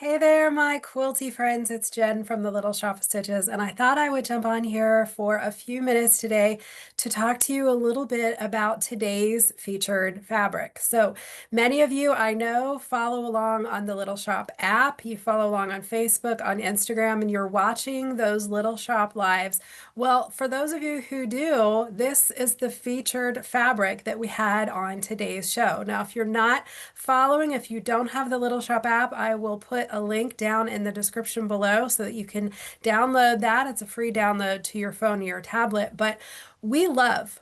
Hey there, my quilty friends. It's Jen from the Little Shop of Stitches, and I thought I would jump on here for a few minutes today to talk to you a little bit about today's featured fabric. So many of you I know follow along on the Little Shop app. You follow along on Facebook, on Instagram, and you're watching those Little Shop lives. Well, for those of you who do, this is the featured fabric that we had on today's show. Now, if you're not following, if you don't have the Little Shop app, I will put a link down in the description below so that you can download that. It's a free download to your phone or your tablet. But we love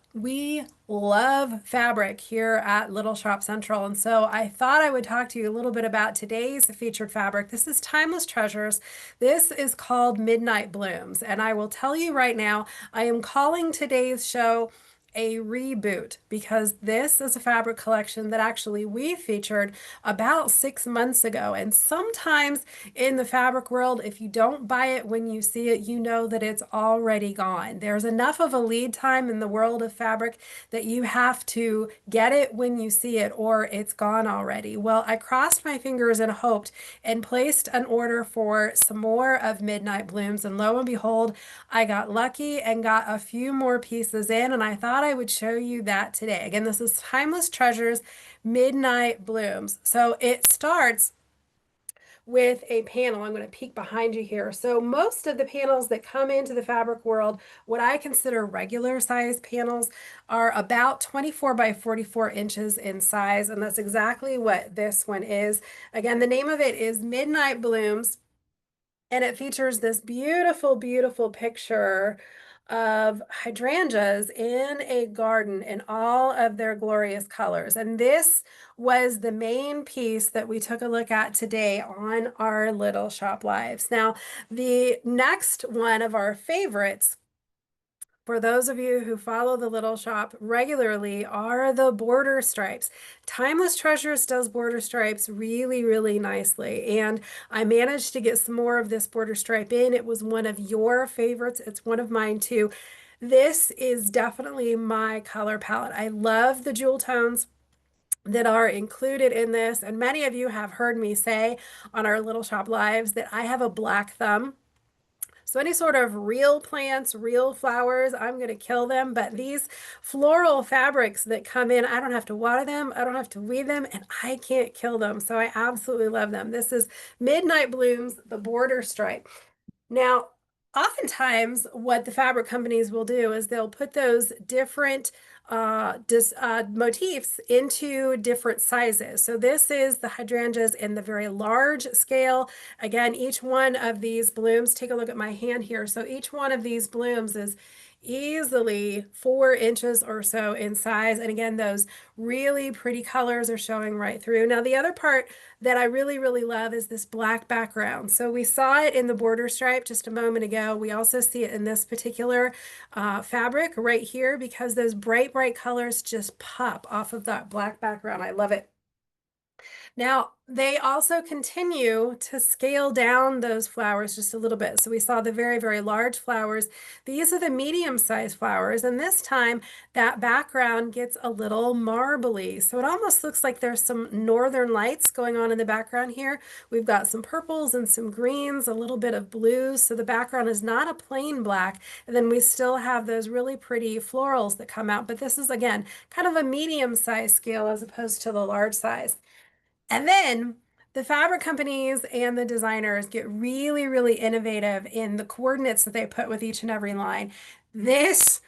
fabric here at Little Shop Central. And so I thought I would talk to you a little bit about today's featured fabric. This is Timeless Treasures. This is called Midnight Blooms. And I will tell you right now, I am calling today's show a reboot because this is a fabric collection that actually we featured about 6 months ago. And sometimes in the fabric world, if you don't buy it when you see it, you know that it's already gone. There's enough of a lead time in the world of fabric that you have to get it when you see it or it's gone already. Well, I crossed my fingers and hoped and placed an order for some more of Midnight Blooms, and lo and behold, I got lucky and got a few more pieces in, and I thought I would show you that today. Again, this is Timeless Treasures Midnight Blooms. So it starts with a panel. I'm going to peek behind you here. So most of the panels that come into the fabric world, what I consider regular size panels, are about 24 by 44 inches in size, and that's exactly what this one is. Again, the name of it is Midnight Blooms. And it features this beautiful, beautiful picture of hydrangeas in a garden in all of their glorious colors. And this was the main piece that we took a look at today on our Little Shop Lives. Now, the next one of our favorites, for those of you who follow the Little Shop regularly, are the border stripes. Timeless Treasures does border stripes really, really nicely. And I managed to get some more of this border stripe in. It was one of your favorites. It's one of mine too. This is definitely my color palette. I love the jewel tones that are included in this. And many of you have heard me say on our Little Shop Lives that I have a black thumb. So any sort of real plants, real flowers, I'm going to kill them. But these floral fabrics that come in, I don't have to water them, I don't have to weed them, and I can't kill them. So I absolutely love them. This is Midnight Blooms, the border stripe. Now, oftentimes what the fabric companies will do is they'll put those different motifs into different sizes. So this is the hydrangeas in the very large scale. Again, each one of these blooms, take a look at my hand here. So each one of these blooms is easily 4 inches or so in size. And again, those really pretty colors are showing right through. Now, the other part that I really, really love is this black background. So we saw it in the border stripe just a moment ago. We also see it in this particular fabric right here because those bright, bright colors just pop off of that black background. I love it. Now, they also continue to scale down those flowers just a little bit. So we saw the very, very large flowers. These are the medium-sized flowers, and this time that background gets a little marbly. So it almost looks like there's some northern lights going on in the background here. We've got some purples and some greens, a little bit of blues. So the background is not a plain black. And then we still have those really pretty florals that come out. But this is, again, kind of a medium-sized scale as opposed to the large size. And then the fabric companies and the designers get really, really innovative in the coordinates that they put with each and every line. This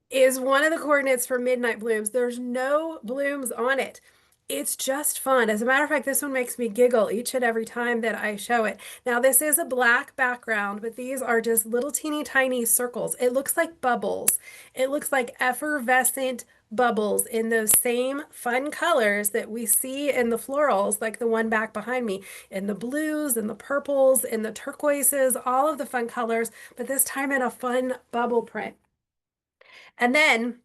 is one of the coordinates for Midnight Blooms. There's no blooms on it. It's just fun. As a matter of fact, this one makes me giggle each and every time that I show it. Now, this is a black background, but these are just little teeny tiny circles. It looks like bubbles. It looks like effervescent bubbles in those same fun colors that we see in the florals, like the one back behind me, in the blues and the purples and the turquoises, all of the fun colors, but this time in a fun bubble print. And then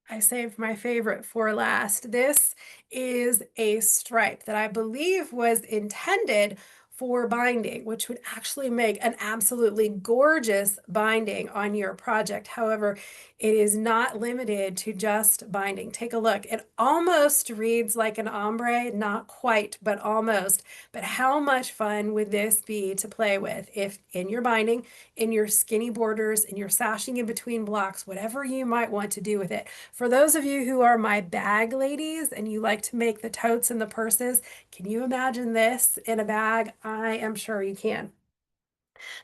I saved my favorite for last. This is a stripe that I believe was intended for binding, which would actually make an absolutely gorgeous binding on your project. However, it is not limited to just binding. Take a look. It almost reads like an ombre, not quite, but almost. But how much fun would this be to play with if in your binding, in your skinny borders, in your sashing in between blocks, whatever you might want to do with it. For those of you who are my bag ladies and you like to make the totes and the purses, can you imagine this in a bag? I am sure you can.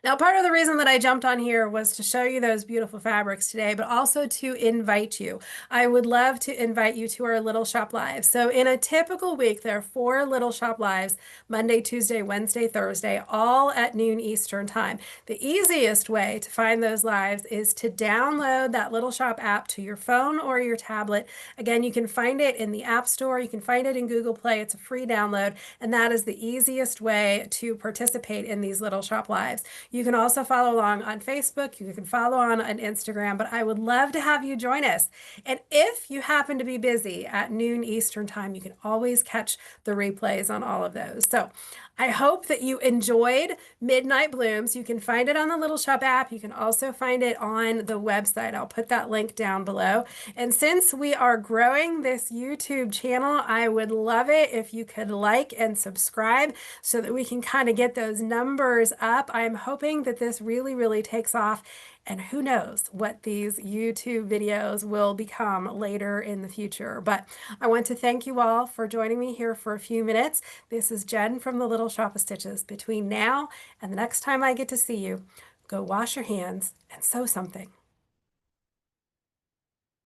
Now, part of the reason that I jumped on here was to show you those beautiful fabrics today, but also to invite you. I would love to invite you to our Little Shop Lives. So in a typical week, there are 4 Little Shop Lives, Monday, Tuesday, Wednesday, Thursday, all at noon Eastern Time. The easiest way to find those lives is to download that Little Shop app to your phone or your tablet. Again, you can find it in the App Store. You can find it in Google Play. It's a free download, and that is the easiest way to participate in these Little Shop Lives. You can also follow along on Facebook. You can follow on Instagram, but I would love to have you join us. And if you happen to be busy at noon Eastern Time, you can always catch the replays on all of those. So I hope that you enjoyed Midnight Blooms. You can find it on the Little Shop app. You can also find it on the website. I'll put that link down below. And since we are growing this YouTube channel, I would love it if you could like and subscribe so that we can kind of get those numbers up. I'm hoping that this really, really takes off. And who knows what these YouTube videos will become later in the future. But I want to thank you all for joining me here for a few minutes. This is Jen from the Little Shop of Stitches. Between now and the next time I get to see you, go wash your hands and sew something.